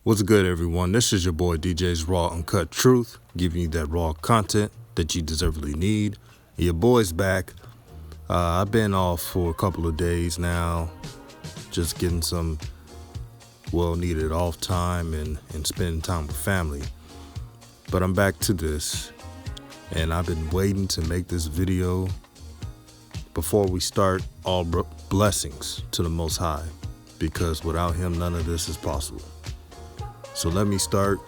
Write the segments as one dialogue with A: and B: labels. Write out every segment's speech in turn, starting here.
A: What's good, everyone? This is your boy DJ's Raw Uncut Truth, giving you that raw content that you deservedly need. Your boy's back. I've been off for a couple of days now, just getting some well-needed off time and spending time with family. But I'm back to this, and I've been waiting to make this video. Before we start, all blessings to the Most High, because without Him, none of this is possible. So let me start.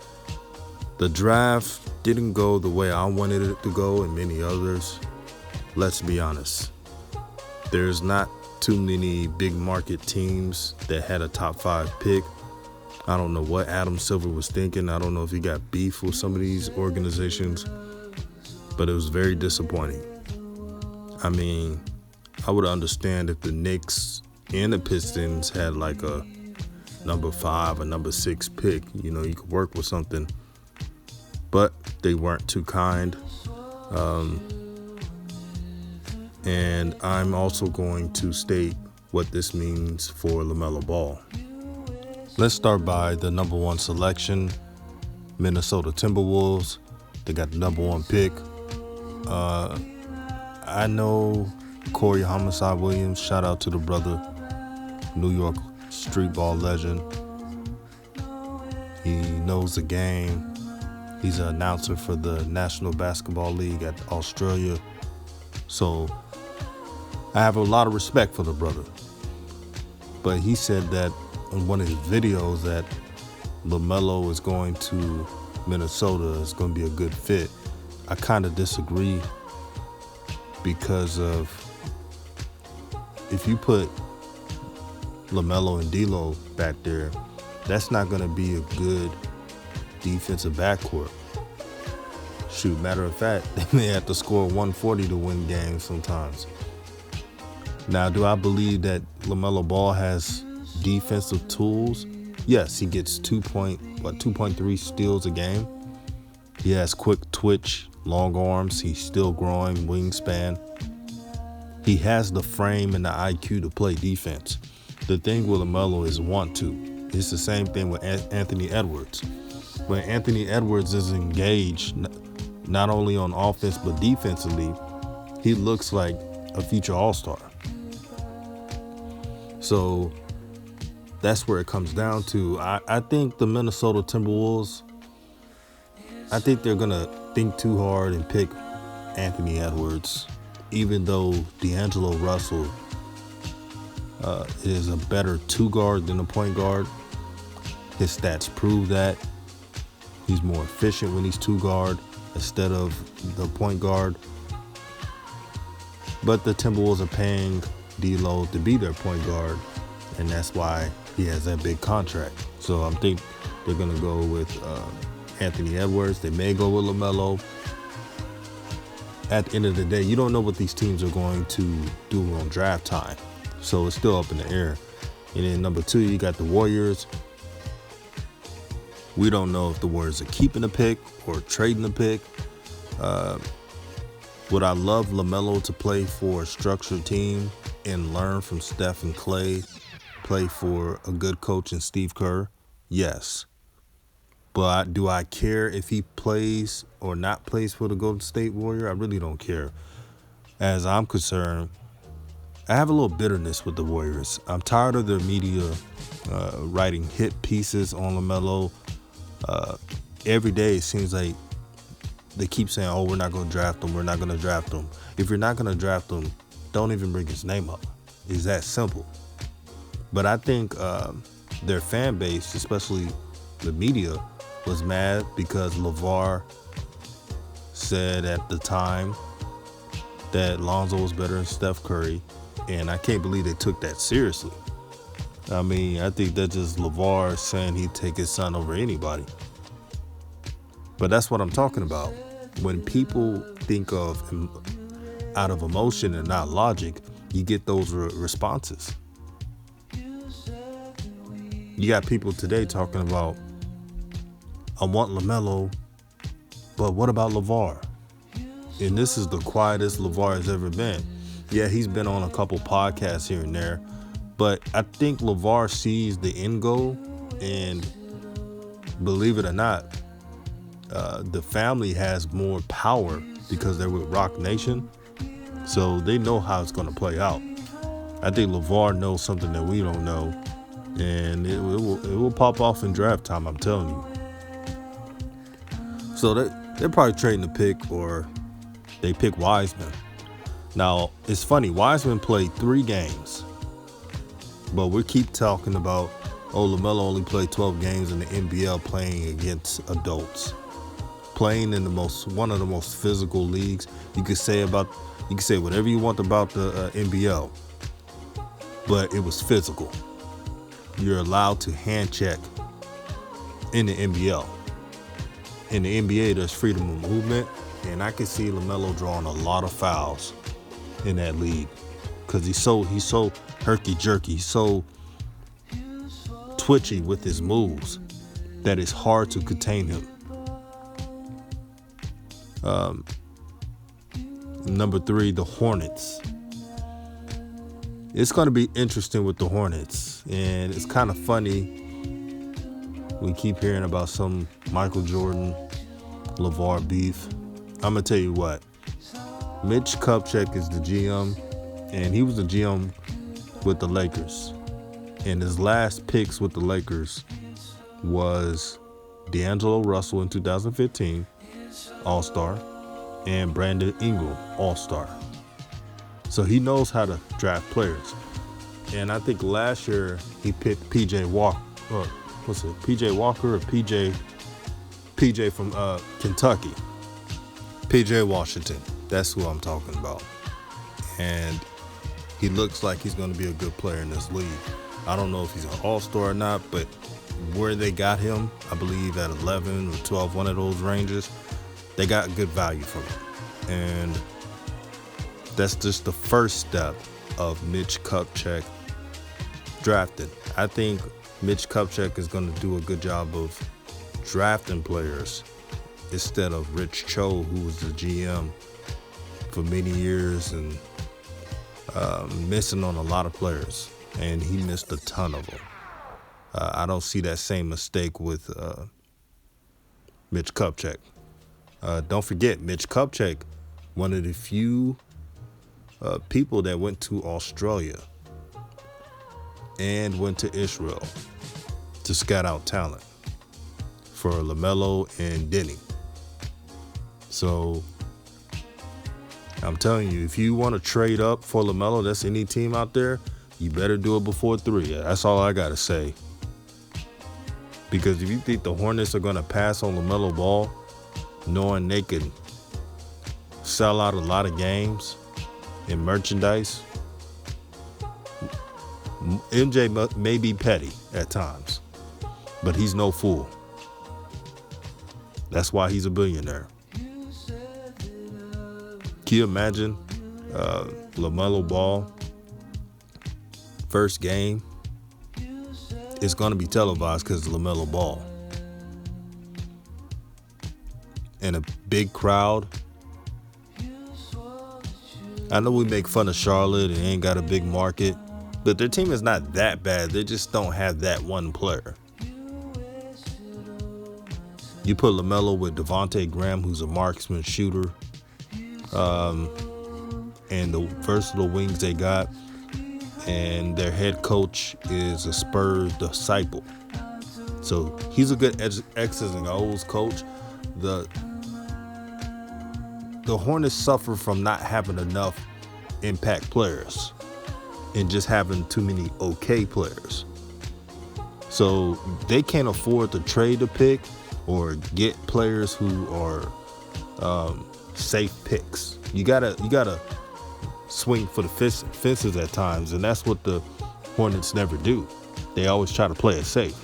A: The draft didn't go the way I wanted it to go, and many others. Let's be honest. There's not too many big market teams that had a top 5 pick. I don't know what Adam Silver was thinking. I don't know if he got beef with some of these organizations, but it was very disappointing. I mean, I would understand if the Knicks and the Pistons had like a number 5 or number 6 pick. You know, you could work with something, but they weren't too kind. And I'm also going to state what this means for LaMelo Ball. Let's start by the number 1 selection, Minnesota Timberwolves. They got the number 1 pick. I know Corey Homicide Williams, shout out to the brother, New York street ball legend. He knows the game. He's an announcer for the National Basketball League at Australia. So I have a lot of respect for the brother. But he said that in one of his videos that LaMelo is going to Minnesota, is going to be a good fit. I kind of disagree, because of if you put LaMelo and D'Lo back there, that's not going to be a good defensive backcourt. Shoot, matter of fact, they may have to score 140 to win games sometimes. Now, do I believe that LaMelo Ball has defensive tools? Yes, he gets 2.3 steals a game. He has quick twitch, long arms. He's still growing, wingspan. He has the frame and the IQ to play defense. The thing with LaMelo is want to. It's the same thing with Anthony Edwards. When Anthony Edwards is engaged, not only on offense but defensively, he looks like a future all-star. So that's where it comes down to. I think the Minnesota Timberwolves, I think they're going to think too hard and pick Anthony Edwards, even though D'Angelo Russell is a better 2-guard than a point guard. His stats prove that. He's more efficient when he's 2-guard instead of the point guard. But the Timberwolves are paying D'Lo to be their point guard, and that's why he has that big contract. So I think they're going to go with Anthony Edwards. They may go with LaMelo. At the end of the day, you don't know what these teams are going to do on draft time. So it's still up in the air. And then number 2, you got the Warriors. We don't know if the Warriors are keeping the pick or trading the pick. Would I love LaMelo to play for a structured team and learn from Steph and Clay, play for a good coach in Steve Kerr? Yes. But do I care if he plays or not plays for the Golden State Warrior? I really don't care. As I'm concerned, I have a little bitterness with the Warriors. I'm tired of their media writing hit pieces on LaMelo. Every day it seems like they keep saying, oh, we're not going to draft him. We're not going to draft him. If you're not going to draft him, don't even bring his name up. It's that simple. But I think their fan base, especially the media, was mad because LeVar said at the time that Lonzo was better than Steph Curry. And I can't believe they took that seriously. I mean, I think that's just LeVar saying he'd take his son over anybody. But that's what I'm talking about. When people think of out of emotion and not logic, you get those responses. You got people today talking about, I want LaMelo, but what about LeVar? And this is the quietest LeVar has ever been. Yeah, he's been on a couple podcasts here and there, but I think LeVar sees the end goal, and believe it or not, the family has more power because they're with Rock Nation. So they know how it's going to play out. I think LeVar knows something that we don't know. And it will pop off in draft time, I'm telling you. So they're probably trading the pick, or they pick Wiseman. Now, it's funny. Wiseman played 3 games. But we keep talking about, LaMelo only played 12 games in the NBL playing against adults. Playing in one of the most physical leagues. You could say whatever you want about the NBL. But it was physical. You're allowed to hand check in the NBL. In the NBA, there's freedom of movement, and I can see LaMelo drawing a lot of fouls in that league because he's so herky-jerky, he's so twitchy with his moves that it's hard to contain him. Number 3, the Hornets. It's going to be interesting with the Hornets, and it's kind of funny. We keep hearing about some Michael Jordan, LeVar beef. I'm going to tell you what. Mitch Kupchak is the GM, and he was the GM with the Lakers. And his last picks with the Lakers was D'Angelo Russell in 2015, All-Star, and Brandon Ingram, All-Star. So he knows how to draft players. And I think last year he picked PJ Walker. PJ Walker or PJ from Kentucky. PJ Washington. That's who I'm talking about. And he looks like he's going to be a good player in this league. I don't know if he's an all-star or not, but where they got him, I believe at 11 or 12, one of those ranges, they got good value from him. And that's just the first step of Mitch Kupchak drafting. I think Mitch Kupchak is going to do a good job of drafting players instead of Rich Cho, who was the GM for many years and missing on a lot of players. And he missed a ton of them. I don't see that same mistake with Mitch Kupchak. Don't forget, Mitch Kupchak, one of the few people that went to Australia and went to Israel to scout out talent for LaMelo and Denny. So I'm telling you, if you want to trade up for LaMelo, that's any team out there, you better do it before 3. That's all I got to say. Because if you think the Hornets are going to pass on LaMelo Ball, knowing they can sell out a lot of games in merchandise, MJ may be petty at times, but he's no fool. That's why he's a billionaire. Can you imagine LaMelo Ball, first game? It's going to be televised because it's LaMelo Ball. And a big crowd. I know we make fun of Charlotte and ain't got a big market, but their team is not that bad. They just don't have that one player. You put LaMelo with Devontae Graham, who's a marksman shooter, and the versatile wings they got, and their head coach is a Spurs disciple. So he's a good X's and O's coach. The Hornets suffer from not having enough impact players and just having too many okay players. So they can't afford to trade a pick or get players who are safe picks. You gotta swing for the fences at times, and that's what the Hornets never do. They always try to play it safe.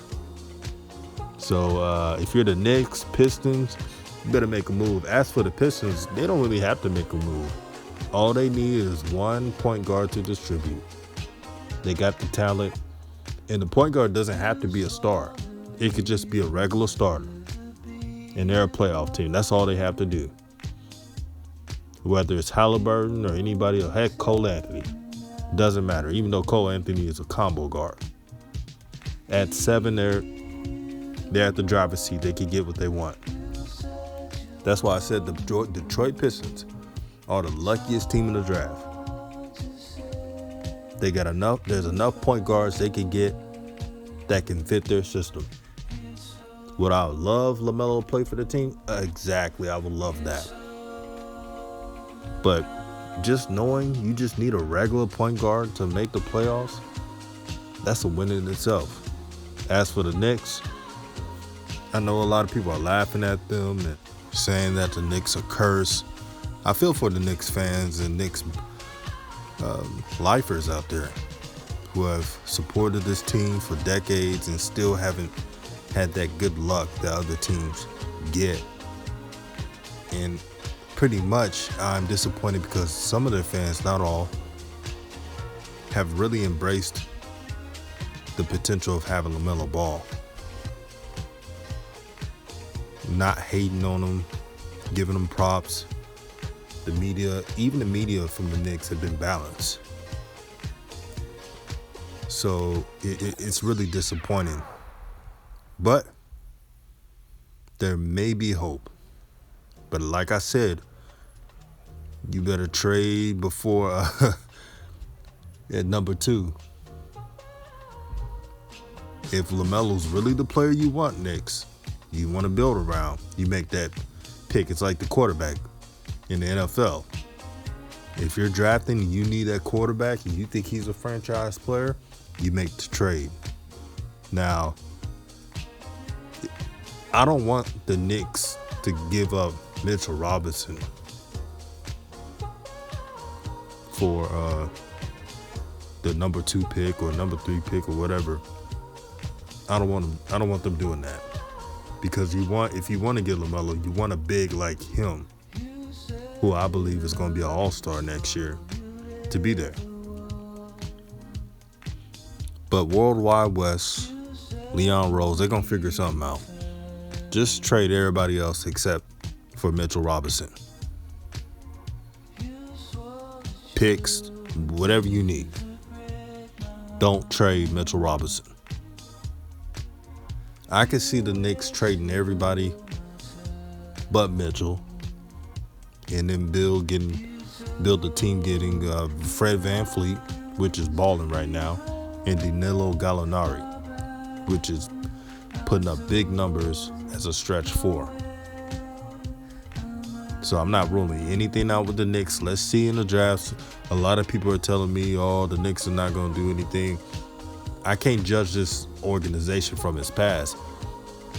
A: So if you're the Knicks, Pistons, you better make a move. As for the Pistons, they don't really have to make a move. All they need is one point guard to distribute. They got the talent, and the point guard doesn't have to be a star. It could just be a regular starter, and they're a playoff team. That's all they have to do. Whether it's Halliburton or anybody else, heck, Cole Anthony, doesn't matter, even though Cole Anthony is a combo guard. At 7, they're They're at the driver's seat. They can get what they want. That's why I said the Detroit Pistons are the luckiest team in the draft. They got enough. There's enough point guards they can get that can fit their system. Would I love LaMelo to play for the team? Exactly. I would love that. But just knowing you just need a regular point guard to make the playoffs, that's a win in itself. As for the Knicks, I know a lot of people are laughing at them and saying that the Knicks are cursed. I feel for the Knicks fans and Knicks lifers out there who have supported this team for decades and still haven't had that good luck that other teams get. And pretty much I'm disappointed because some of their fans, not all, have really embraced the potential of having LaMelo Ball. Not hating on him, giving him props. The media, even the media from the Knicks, have been balanced. So it's really disappointing. But there may be hope. But like I said, you better trade before at number 2. If LaMelo's really the player you want, Knicks, you want to build around, you make that pick. It's like the quarterback in the NFL. If you're drafting and you need that quarterback and you think he's a franchise player, you make the trade. Now, I don't want the Knicks to give up Mitchell Robinson for the number 2 pick or number 3 pick or whatever. I don't want them doing that. Because if you want to get LaMelo, you want a big like him, who I believe is going to be an all-star next year, to be there. But Worldwide West, Leon Rose, they're going to figure something out. Just trade everybody else except for Mitchell Robinson. Picks, whatever you need. Don't trade Mitchell Robinson. I can see the Knicks trading everybody but Mitchell, and then build the team getting Fred VanVleet, which is balling right now, and Danilo Gallinari, which is putting up big numbers as a stretch 4. So I'm not ruling anything out with the Knicks. Let's see in the drafts. A lot of people are telling me, the Knicks are not going to do anything. I can't judge this organization from its past.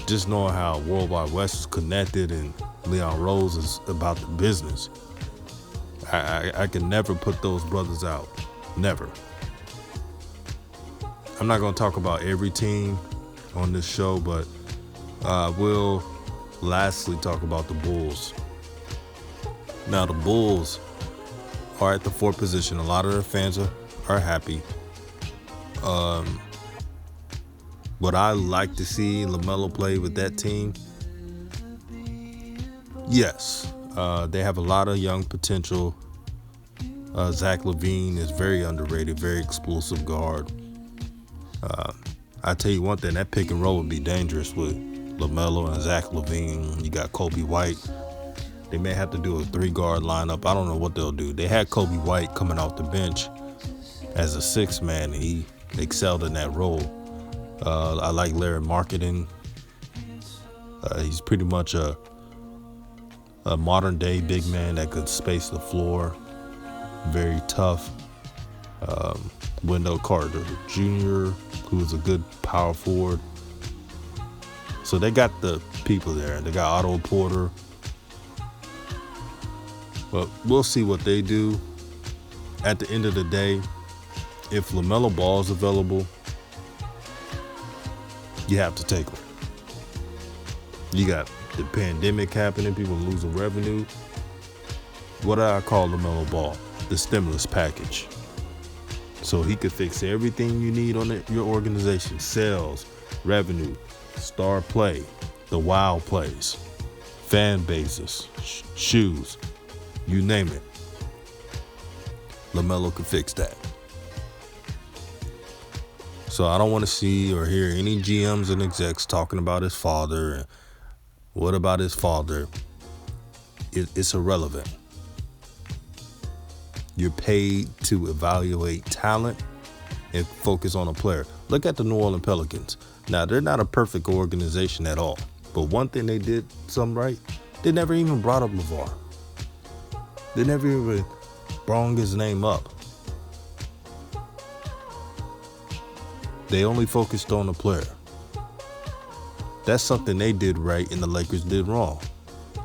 A: Just knowing how Worldwide West is connected and Leon Rose is about the business, I can never put those brothers out. Never. I'm not going to talk about every team on this show, but I will lastly talk about the Bulls. Now, the Bulls are at the 4th position. A lot of their fans are happy. Would I like to see LaMelo play with that team? Yes. They have a lot of young potential. Zach LaVine is very underrated, very explosive guard. I tell you one thing, that pick and roll would be dangerous with LaMelo and Zach LaVine. You got Kobe White. They may have to do a 3-guard lineup. I don't know what they'll do. They had Kobe White coming off the bench as a 6th man, and he excelled in that role. I like Larry Marketing. He's pretty much a modern-day big man that could space the floor. Very tough. Wendell Carter Jr., who is a good power forward. So they got the people there. They got Otto Porter. But we'll see what they do. At the end of the day, if LaMelo Ball is available, you have to take him. You got the pandemic happening, people losing revenue. What do I call LaMelo Ball? The stimulus package. So he could fix everything you need on your organization. Sales, revenue, star play, the wow plays, fan bases, shoes, you name it. LaMelo could fix that. So I don't want to see or hear any GMs and execs talking about his father and what about his father. It's irrelevant. You're paid to evaluate talent and focus on a player. Look at the New Orleans Pelicans. Now, they're not a perfect organization at all. But one thing they did something right, they never even brought up LeVar. They never even brought his name up. They only focused on the player. That's something they did right and the Lakers did wrong.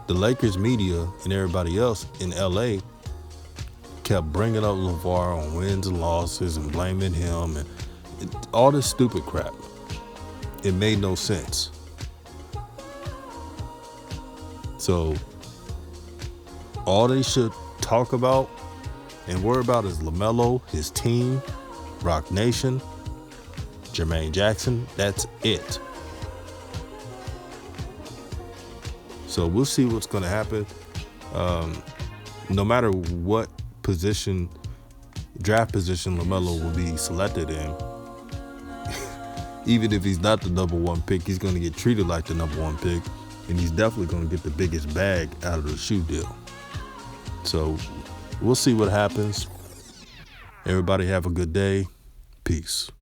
A: The Lakers media and everybody else in LA kept bringing up LeVar on wins and losses and blaming him and all this stupid crap. It made no sense. So all they should talk about and worry about is LaMelo, his team, Rock Nation, Jermaine Jackson. That's it. So we'll see what's going to happen. No matter what draft position LaMelo will be selected in, even if he's not the number one pick, he's going to get treated like the number one pick, and he's definitely going to get the biggest bag out of the shoe deal. So we'll see what happens. Everybody have a good day. Peace.